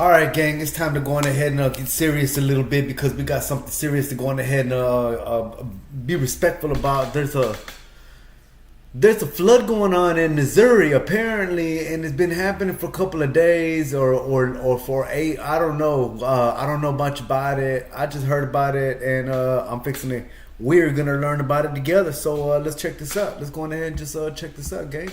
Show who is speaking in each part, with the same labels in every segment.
Speaker 1: All right, gang, it's time to go on ahead and get serious a little bit because we got something serious to go on ahead and be respectful about. There's a flood going on in Missouri apparently, and it's been happening for a couple of days or for 8. I don't know. I don't know much about it. I just heard about it, and I'm fixing it. We're gonna learn about it together. So let's check this out. Let's go on ahead and just check this out, gang.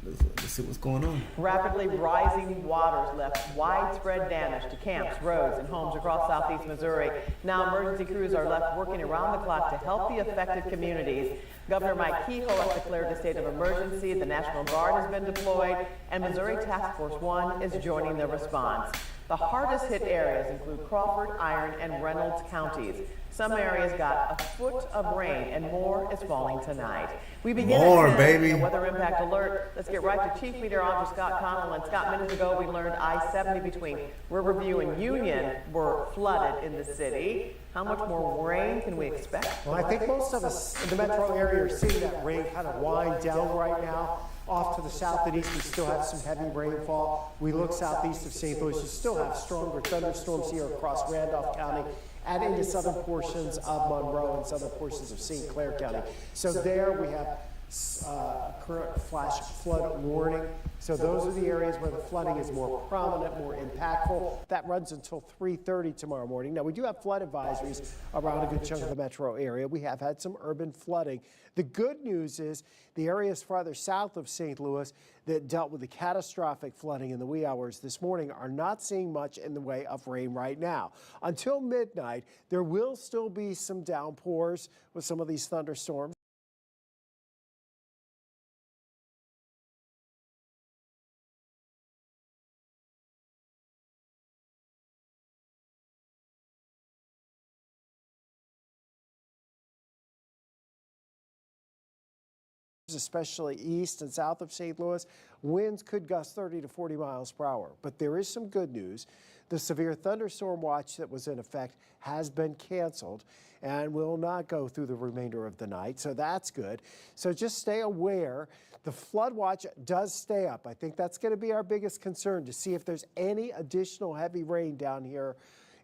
Speaker 1: Let's see what's going on.
Speaker 2: Rapidly rising waters left widespread damage to camps, roads, and homes across southeast Missouri. Now emergency crews are left working around the clock to help the affected communities. Governor Mike Kehoe has declared a state of emergency. The National Guard has been deployed, and Missouri Task Force 1 is joining the response. The hardest hit areas include Crawford, Iron, and Reynolds counties. Some areas got a foot of rain, and more is falling tonight. We begin at 10, weather impact alert. Let's get right to Chief Meteorologist Scott Connell. And Scott, minutes ago we learned I-70 between Riverview and Union were flooded in the city. How much more rain can we expect?
Speaker 3: Well, I think most of us in the metro area are seeing that rain kind of wind down right now. Off to the south and east, we still have some heavy rainfall. We look southeast of St. Louis, you still have stronger thunderstorms here across Randolph County and into southern portions of Monroe and southern portions of St. Clair County. So there we have current flash flood warning. So those are the areas where the flooding is more prominent, more impactful. That runs until 3:30 tomorrow morning. Now, we do have flood advisories around a good chunk of the metro area. We have had some urban flooding. The good news is the areas farther south of St. Louis that dealt with the catastrophic flooding in the wee hours this morning are not seeing much in the way of rain right now. Until midnight, there will still be some downpours with some of these thunderstorms. Especially east and south of St. Louis, winds could gust 30 to 40 miles per hour. But there is some good news. The severe thunderstorm watch that was in effect has been canceled and will not go through the remainder of the night. So that's good. So just stay aware. The flood watch does stay up. I think that's going to be our biggest concern, to see if there's any additional heavy rain down here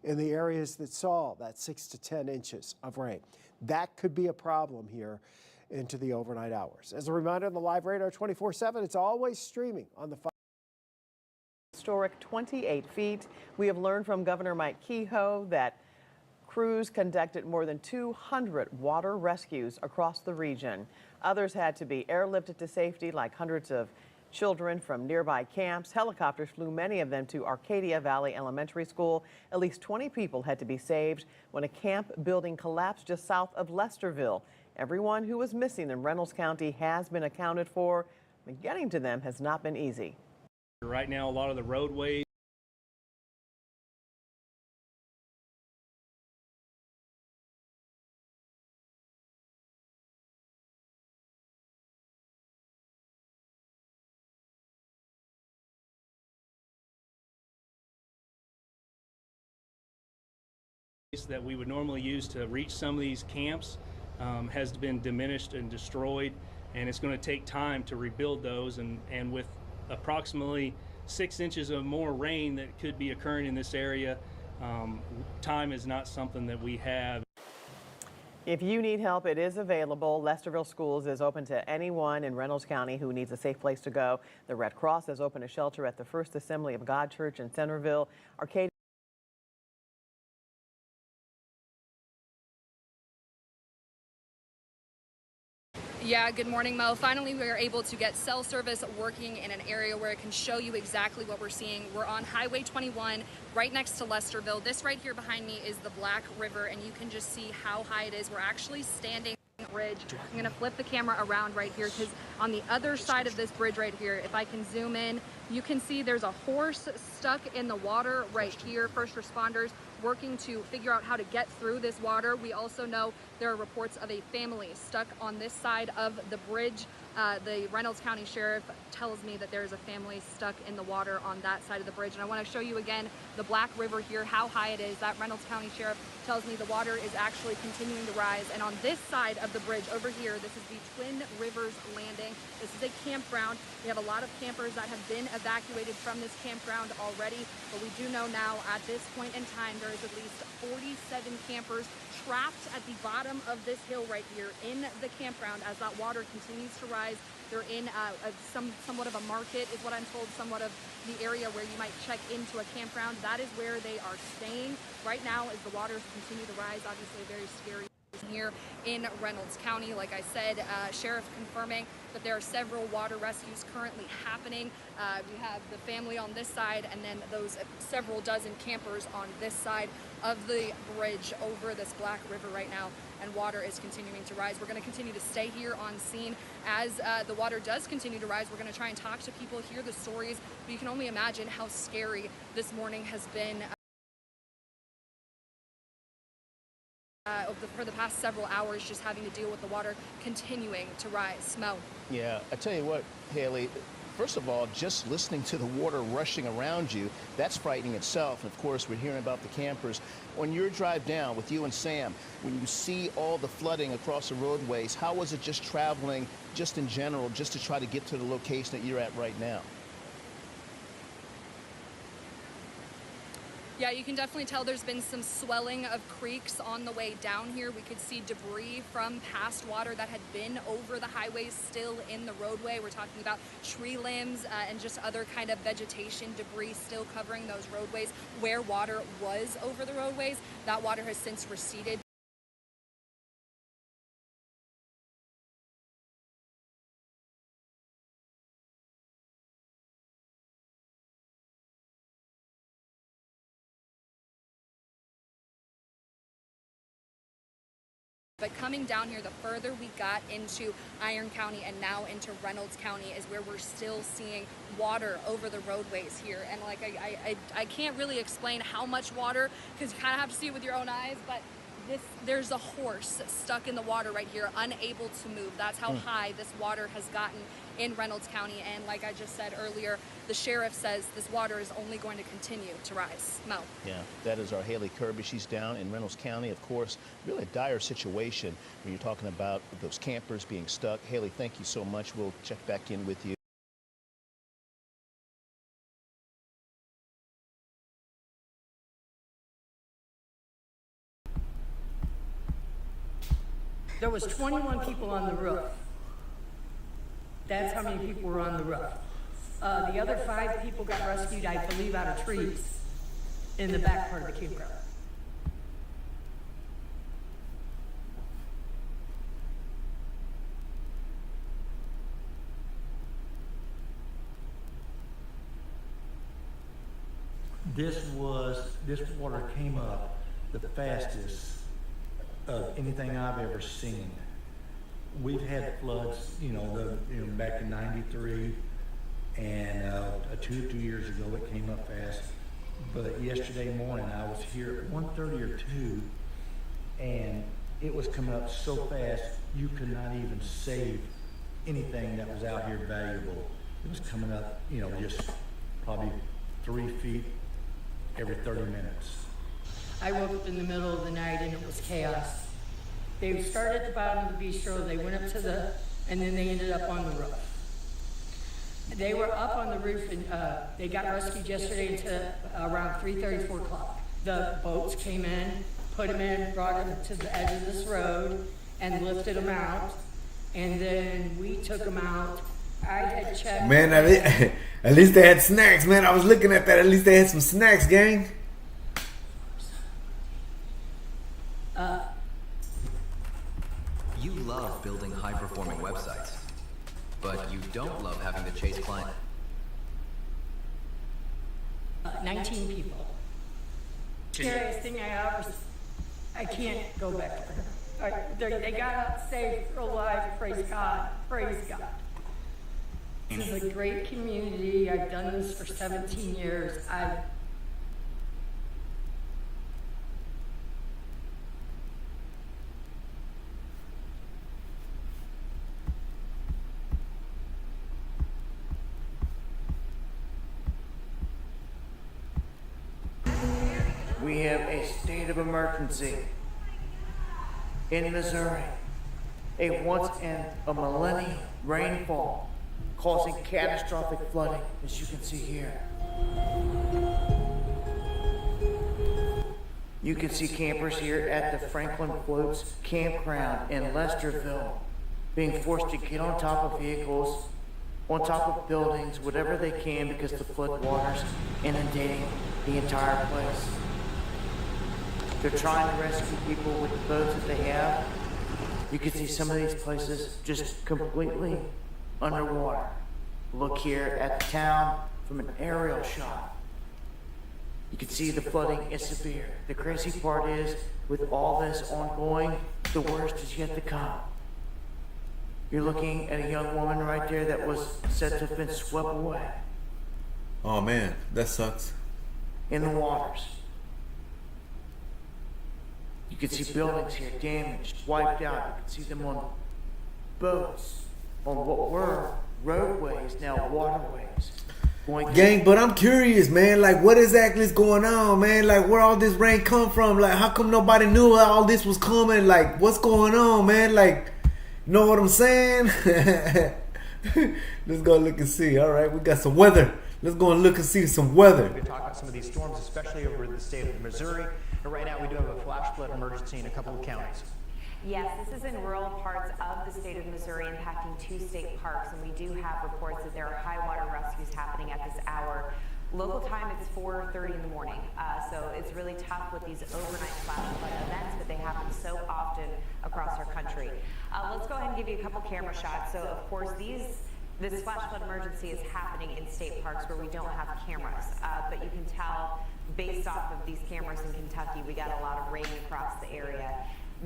Speaker 3: in the areas that saw that 6 to 10 inches of rain. That could be a problem here into the overnight hours. As a reminder, on the Live Radar 24/7, it's always streaming on the
Speaker 2: Historic 28 feet. We have learned from Governor Mike Kehoe that crews conducted more than 200 water rescues across the region. Others had to be airlifted to safety, like hundreds of children from nearby camps. Helicopters flew many of them to Arcadia Valley Elementary School. At least 20 people had to be saved when a camp building collapsed just south of Lesterville. Everyone who was missing in Reynolds County has been accounted for, but getting to them has not been easy.
Speaker 4: Right now, a lot of the roadways that we would normally use to reach some of these camps has been diminished and destroyed, and it's going to take time to rebuild those, and with approximately 6 inches of more rain that could be occurring in this area, time is not something that we have.
Speaker 2: If you need help, it is available. Lesterville Schools is open to anyone in Reynolds County who needs a safe place to go. The Red Cross has opened a shelter at the First Assembly of God Church in Centerville. Arcadia
Speaker 5: Yeah, good morning, Mo. Finally, we are able to get cell service working in an area where it can show you exactly what we're seeing. We're on Highway 21, right next to Lesterville. This right here behind me is the Black River, and you can just see how high it is. We're actually standing on the bridge. I'm going to flip the camera around right here, because on the other side of this bridge right here, if I can zoom in, you can see there's a horse stuck in the water right here. First responders working to figure out how to get through this water. We also know there are reports of a family stuck on this side of the bridge The Reynolds County Sheriff tells me that there's a family stuck in the water on that side of the bridge. And I want to show you again the Black River here, how high it is. That Reynolds County Sheriff tells me the water is actually continuing to rise. And on this side of the bridge over here, this is the Twin Rivers Landing. This is a campground. We have a lot of campers that have been evacuated from this campground already, but we do know now at this point in time there is at least 47 campers trapped at the bottom of this hill right here in the campground as that water continues to rise. They're in somewhat of a market is what I'm told, somewhat of the area where you might check into a campground. That is where they are staying right now as the waters continue to rise. Obviously a very scary here in Reynolds County. Like I said, Sheriff confirming that there are several water rescues currently happening. We have the family on this side and then those several dozen campers on this side of the bridge over this Black River right now, and water is continuing to rise. We're going to continue to stay here on scene as the water does continue to rise. We're going to try and talk to people, hear the stories, but you can only imagine how scary this morning has been for the past several hours, just having to deal with the water continuing to rise. Mo.
Speaker 6: Yeah, I tell you what, Haley, first of all, just listening to the water rushing around you, that's frightening itself. And of course, we're hearing about the campers. On your drive down with you and Sam, when you see all the flooding across the roadways, how was it just traveling, just in general, just to try to get to the location that you're at right now?
Speaker 5: Yeah, you can definitely tell there's been some swelling of creeks on the way down here. We could see debris from past water that had been over the highways still in the roadway. We're talking about tree limbs and just other kind of vegetation debris still covering those roadways where water was over the roadways. That water has since receded. But coming down here, the further we got into Iron County and now into Reynolds County is where we're still seeing water over the roadways here. And like I can't really explain how much water because you kind of have to see it with your own eyes, but there's a horse stuck in the water right here, unable to move. That's how high this water has gotten in Reynolds County. And like I just said earlier, the sheriff says this water is only going to continue to rise. Mo.
Speaker 6: Yeah, that is our Haley Kirby. She's down in Reynolds County. Of course, really a dire situation when you're talking about those campers being stuck. Haley, thank you so much. We'll check back in with you.
Speaker 7: There was 21 people on the roof. That's how many people were on the roof. The other 5 people got rescued, I believe, out of trees in the back part of the campground.
Speaker 8: This water came up the fastest of anything I've ever seen. We've had floods, back in '93, and 2 years ago it came up fast. But yesterday morning I was here at 1:30 or 2, and it was coming up so fast you could not even save anything that was out here valuable. It was coming up, just probably 3 feet every 30 minutes.
Speaker 7: I woke up in the middle of the night and it was chaos. They started at the bottom of the bistro, they went up to and then they ended up on the roof. They were up on the roof and they got rescued yesterday until around 3:30, 4 o'clock. The boats came in, put them in, brought them to the edge of this road and lifted them out. And then we took them out. I had checked.
Speaker 1: Man, at least they had snacks, man. I was looking at that. At least they had some snacks, gang.
Speaker 9: You love building high-performing websites, but you don't love having to chase clients.
Speaker 7: 19 people. Scariest thing I can't go back there. They got out safe, alive, praise God, praise God. This is a great community. I've done this for 17 years.
Speaker 10: we have a state of emergency in Missouri. A once-in-a-millennium rainfall causing catastrophic flooding, as you can see here. You can see campers here at the Franklin Floats Campground in Lesterville being forced to get on top of vehicles, on top of buildings, whatever they can, because the flood water's inundating the entire place. They're trying to rescue people with the boats that they have. You can see some of these places just completely underwater. Look here at the town from an aerial shot. You can see the flooding is severe. The crazy part is, with all this ongoing, the worst is yet to come. You're looking at a young woman right there that was said to have been swept away
Speaker 1: Oh man, that sucks.
Speaker 10: in the waters. You can see buildings here damaged, wiped out. You can see them on boats, on what were roadways, now waterways.
Speaker 1: Gang, but I'm curious, man. Like, what exactly is going on, man? Like, where all this rain come from? Like, how come nobody knew all this was coming? Like, what's going on, man? Like, you know what I'm saying? Let's go look and see. All right, we got some weather. Let's go and look and see some weather.
Speaker 11: We've been talking about some of these storms, especially over the state of Missouri. And right now, we do have a flash flood emergency in a couple of counties.
Speaker 12: Yes, this is in rural parts of the state of Missouri, impacting 2 state parks, and we do have reports that there are high water rescues happening at this hour. Local time, it's 4:30 in the morning, so it's really tough with these overnight flash flood events, but they happen so often across our country. Let's go ahead and give you a couple camera shots. So, of course, this flash flood emergency is happening in state parks where we don't have cameras, but you can tell based off of these cameras in Kentucky, we got a lot of rain across the area.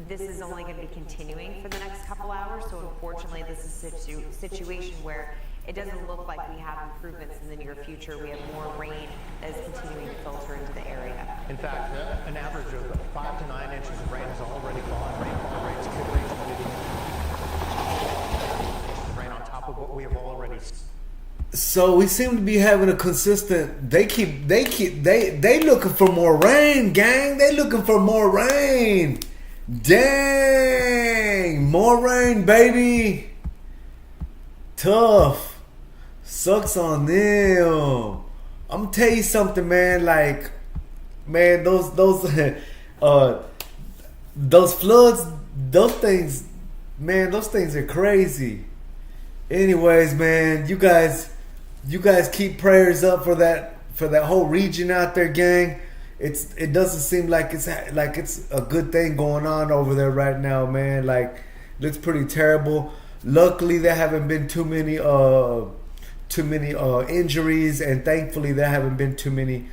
Speaker 12: This is only going to be continuing for the next couple hours, so unfortunately this is a situation where it doesn't look like we have improvements in the near future. We have more rain that is continuing to filter into the area.
Speaker 11: In fact, an average of 5 to 9 inches of rain has already fallen. Rainfall rates could reach rain on top of what we have already seen.
Speaker 1: So we seem to be having a consistent. They looking for more rain, gang. They looking for more rain. Dang, more rain, baby. Tough. Sucks on them. I'm gonna tell you something, man. Like, man, those floods, those things, man, those things are crazy. Anyways, man, you guys keep prayers up for that whole region out there, gang. It doesn't seem like it's a good thing going on over there right now, man. Like, looks pretty terrible. Luckily, there haven't been too many injuries, and thankfully, there haven't been too many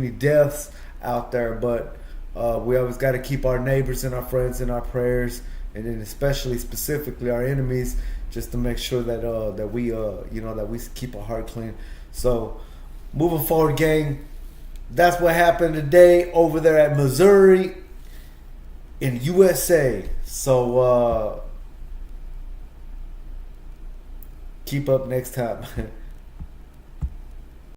Speaker 1: deaths out there. But we always got to keep our neighbors and our friends in our prayers, and then specifically our enemies, just to make sure that we keep our heart clean. So, moving forward, gang. That's what happened today over there at Missouri in USA. So keep up next time.